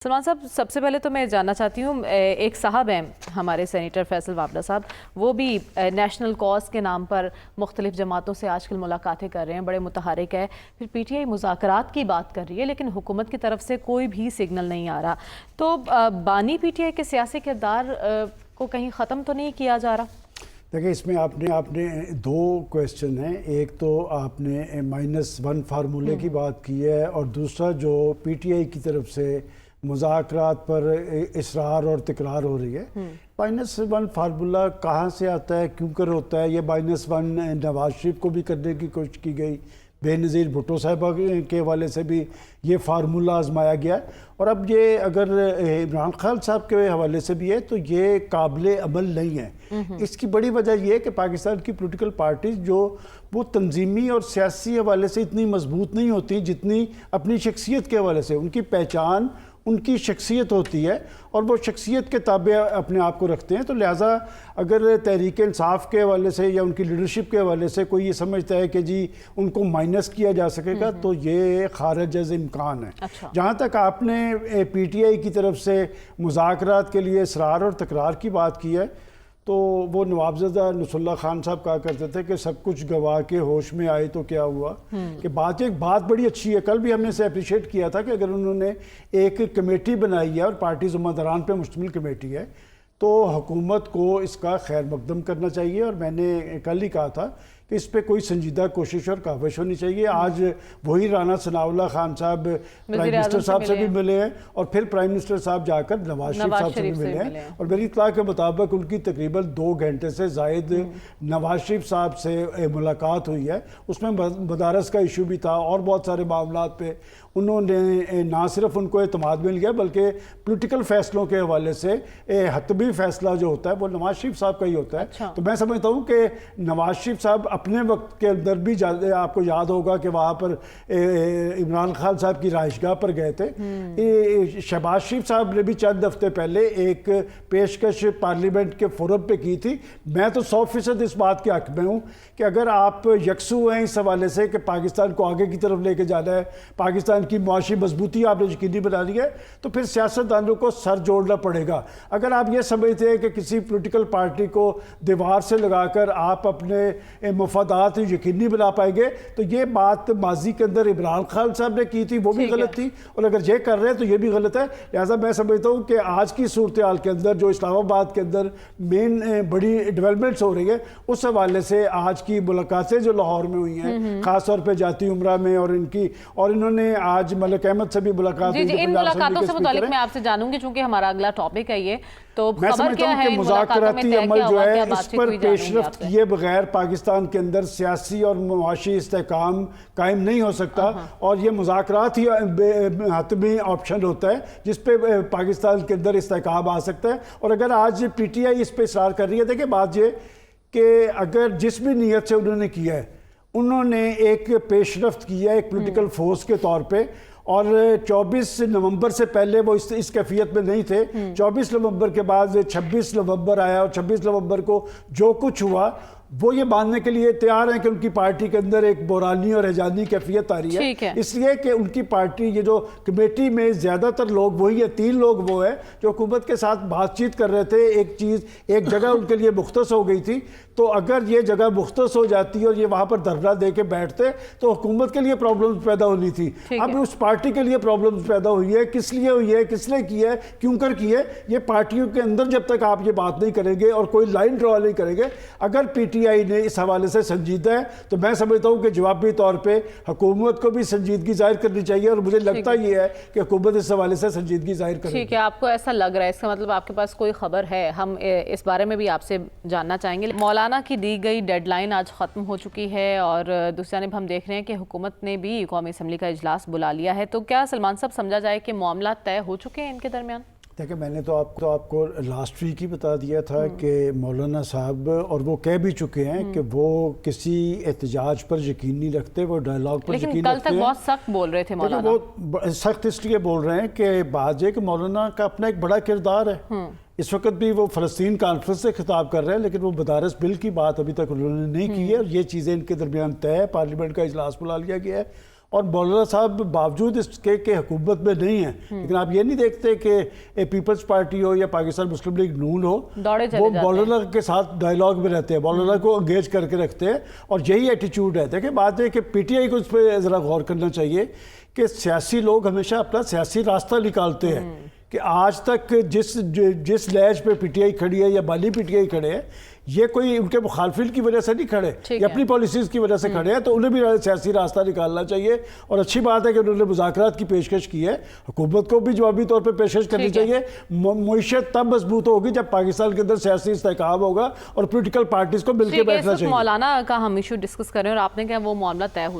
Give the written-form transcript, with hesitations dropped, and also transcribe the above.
سلمان صاحب، سب سے پہلے تو میں جاننا چاہتی ہوں، ایک صاحب ہیں ہمارے سینیٹر فیصل وابلہ صاحب، وہ بھی نیشنل کاز کے نام پر مختلف جماعتوں سے آج کل ملاقاتیں کر رہے ہیں، بڑے متحرک ہے. پھر پی ٹی آئی مذاکرات کی بات کر رہی ہے لیکن حکومت کی طرف سے کوئی بھی سگنل نہیں آ رہا. تو بانی پی ٹی آئی کے سیاسی کردار کو کہیں ختم تو نہیں کیا جا رہا؟ دیکھیں، اس میں آپ نے دو کویسچن ہیں. ایک تو آپ نے -1 فارمولے کی بات کی ہے، اور دوسرا جو پی ٹی آئی کی طرف سے مذاکرات پر اصرار اور تکرار ہو رہی ہے. -1 فارمولہ کہاں سے آتا ہے، کیوں کر ہوتا ہے؟ یہ -1 نواز شریف کو بھی کرنے کی کوشش کی گئی، بے نظیر بھٹو صاحبہ کے حوالے سے بھی یہ فارمولہ آزمایا گیا ہے، اور اب یہ اگر عمران خان صاحب کے حوالے سے بھی ہے تو یہ قابل عمل نہیں ہے. اس کی بڑی وجہ یہ ہے کہ پاکستان کی پولیٹیکل پارٹیز جو وہ تنظیمی اور سیاسی حوالے سے اتنی مضبوط نہیں ہوتی جتنی اپنی شخصیت کے حوالے سے. ان کی پہچان ان کی شخصیت ہوتی ہے، اور وہ شخصیت کے تابع اپنے آپ کو رکھتے ہیں. تو لہٰذا اگر تحریک انصاف کے حوالے سے یا ان کی لیڈرشپ کے حوالے سے کوئی یہ سمجھتا ہے کہ جی ان کو مائنس کیا جا سکے گا تو یہ خارج از امکان ہے. جہاں تک آپ نے پی ٹی آئی کی طرف سے مذاکرات کے لیے اصرار اور تکرار کی بات کی ہے، تو وہ نوابزدہ نصر اللہ خان صاحب کہا کرتے تھے کہ سب کچھ گوا کے ہوش میں آئے تو کیا ہوا. کہ ایک بات بڑی اچھی ہے، کل بھی ہم نے اسے اپریشیٹ کیا تھا کہ اگر انہوں نے ایک کمیٹی بنائی ہے اور پارٹی ذمہ داران پہ مشتمل کمیٹی ہے تو حکومت کو اس کا خیر مقدم کرنا چاہیے. اور میں نے کل ہی کہا تھا کہ اس پہ کوئی سنجیدہ کوشش اور کاوش ہونی چاہیے. آج وہی رانا ثناء اللہ خان صاحب پرائم منسٹر صاحب سے بھی ملے ہیں، اور پھر پرائم منسٹر صاحب جا کر نواز شریف صاحب سے بھی ملے ہیں، اور میری اطلاع کے مطابق ان کی تقریباً 2 گھنٹے سے زائد نواز شریف صاحب سے ملاقات ہوئی ہے. اس میں مدارس کا ایشو بھی تھا اور بہت سارے معاملات پہ انہوں نے نہ صرف ان کو اعتماد مل گیا بلکہ پولیٹیکل فیصلوں کے حوالے سے حتمی فیصلہ جو ہوتا ہے وہ نواز شریف صاحب کا ہی ہوتا ہے. تو میں سمجھتا ہوں کہ نواز شریف صاحب اپنے وقت کے اندر بھی آپ کو یاد ہوگا کہ وہاں پر عمران خان صاحب کی رہائش گاہ پر گئے تھے. شہباز شریف صاحب نے بھی چند ہفتے پہلے ایک پیشکش پارلیمنٹ کے فورم پہ کی تھی. میں تو 100% اس بات کے حق میں ہوں کہ اگر آپ یکسو ہیں اس حوالے سے کہ پاکستان کو آگے کی طرف لے کے جانا ہے، پاکستان کی معاشی مضبوطی آپ نے یقینی بنا لی ہے، تو پھر سیاستدانوں کو سر جوڑنا پڑے گا. اگر آپ یہ سمجھتے ہیں کہ کسی پولیٹیکل پارٹی کو دیوار سے لگا کر آپ اپنے مفادات یقینی بنا پائیں گے تو یہ بات ماضی کے اندر عمران خان صاحب نے کی تھی، وہ بھی غلط تھی، اور اگر یہ کر رہے ہیں تو یہ بھی غلط ہے. لہٰذا میں سمجھتا ہوں کہ آج کی صورتحال کے اندر جو اسلام آباد کے اندر مین بڑی ڈیولپمنٹس ہو رہی ہے اس حوالے سے آج کی ملاقاتیں جو لاہور میں ہوئی ہیں، خاص طور پہ جاتی عمرہ میں، اور انہوں نے آج ملک احمد سے بھی ملاقات ہوئی. ان ملاقاتوں سے متعلق میں آپ سے جانوں گی چونکہ ہمارا اگلا ٹاپک ہے یہ. تو میں سمجھتا ہوں کہ مذاکراتی عمل جو ہے اس پر پیش رفت کیے بغیر پاکستان کے اندر سیاسی اور معاشی استحکام قائم نہیں ہو سکتا، اور یہ مذاکرات ہی حتمی آپشن ہوتا ہے جس پہ پاکستان کے اندر استحکام آ سکتا ہے. اور اگر آج پی ٹی آئی اس پہ اصرار کر رہی ہے، دیکھیں بات یہ کہ اگر جس بھی نیت سے انہوں نے کیا ہے، انہوں نے ایک پیش رفت کیا ہے ایک پولیٹیکل فورس کے طور پہ، اور 24 نومبر سے پہلے وہ اس کیفیت میں نہیں تھے. 24 نومبر کے بعد 26 نومبر آیا، اور 26 نومبر کو جو کچھ ہوا وہ یہ ماننے کے لیے تیار ہیں کہ ان کی پارٹی کے اندر ایک بحرانی اور ہیجانی کیفیت آ رہی ہے. اس لیے کہ ان کی پارٹی یہ جو کمیٹی میں زیادہ تر لوگ وہی ہے، 3 لوگ وہ ہیں جو حکومت کے ساتھ بات چیت کر رہے تھے. ایک جگہ ان کے لیے مختص ہو گئی تھی، تو اگر یہ جگہ مختص ہو جاتی اور یہ وہاں پر دھرنا دے کے بیٹھتے تو حکومت کے لیے پرابلمز پیدا ہونی تھی. اب اس پارٹی کے لیے پرابلمز پیدا ہوئی ہے. کس لیے ہوئی ہے، کس نے کی ہے، کیوں کر کی ہے، یہ پارٹیوں کے اندر جب تک آپ یہ بات نہیں کریں گے اور کوئی لائن ڈرا نہیں کریں گے. اگر پی ٹی آئی نے اس حوالے سے سنجیدہ ہے تو میں سمجھتا ہوں کہ جوابی طور پہ حکومت کو بھی سنجیدگی ظاہر کرنی چاہیے، اور مجھے لگتا یہ ہے کہ حکومت اس حوالے سے سنجیدگی ظاہر کرے گی. ٹھیک ہے، آپ کو ایسا لگ رہا ہے، اس کا مطلب آپ کے پاس کوئی خبر ہے. ہم اس بارے میں بھی آپ سے جاننا چاہیں گے. مولانا کی دی گئی ڈیڈ لائن آج ختم ہو چکی ہے، اور دوسری جانب ہم دیکھ رہے ہیں کہ حکومت نے بھی قومی اسمبلی کا اجلاس بلا لیا ہے. تو کیا سلمان صاحب سمجھا جائے کہ معاملات طے ہو چکے ہیں ان کے درمیان؟ دیکھیں، میں نے تو آپ کو لاسٹ ویک ہی بتا دیا تھا کہ مولانا صاحب، اور وہ کہہ بھی چکے ہیں کہ وہ کسی احتجاج پر یقین نہیں رکھتے، وہ ڈائلاگ پر یقین رکھتے ہیں. لیکن کل تک بہت سخت بول رہے تھے مولانا. وہ سخت اس لیے بول رہے ہیں کہ بات یہ کہ مولانا کا اپنا ایک بڑا کردار ہے. اس وقت بھی وہ فلسطین کانفرنس سے خطاب کر رہے ہیں، لیکن وہ مدارس بل کی بات ابھی تک انہوں نے نہیں کی ہے، اور یہ چیزیں ان کے درمیان طے ہے. پارلیمنٹ کا اجلاس بلا لیا گیا ہے، اور مولانا صاحب باوجود اس کے کہ حکومت میں نہیں ہیں، لیکن آپ یہ نہیں دیکھتے کہ پیپلز پارٹی ہو یا پاکستان مسلم لیگ نون ہو، وہ مولانا کے ساتھ ڈائیلاگ میں رہتے ہیں، مولانا کو انگیج کر کے رکھتے ہیں، اور یہی ایٹیچیوڈ ہے. دیکھیں بات ہے کہ پی ٹی آئی کو اس پہ ذرا غور کرنا چاہیے کہ سیاسی لوگ ہمیشہ اپنا سیاسی راستہ نکالتے ہیں، کہ آج تک جس لہج پہ پی ٹی آئی کھڑی ہے یا بالی پی ٹی آئی کھڑے ہیں، یہ کوئی ان کے مخالفین کی وجہ سے نہیں کھڑے، یہ اپنی پالیسیز کی وجہ سے کھڑے ہیں، تو انہیں بھی سیاسی راستہ نکالنا چاہیے. اور اچھی بات ہے کہ انہوں نے مذاکرات کی پیشکش کی ہے، حکومت کو بھی جوابی طور پہ پیشکش کرنی چاہیے. معیشت تب مضبوط ہوگی جب پاکستان کے اندر سیاسی استحکام ہوگا اور پولیٹیکل پارٹیز کو مل کے بیٹھنا چاہیے. مولانا کا ہم ایشو ڈسکس کریں اور آپ نے کہا وہ معاملہ طے ہو چکا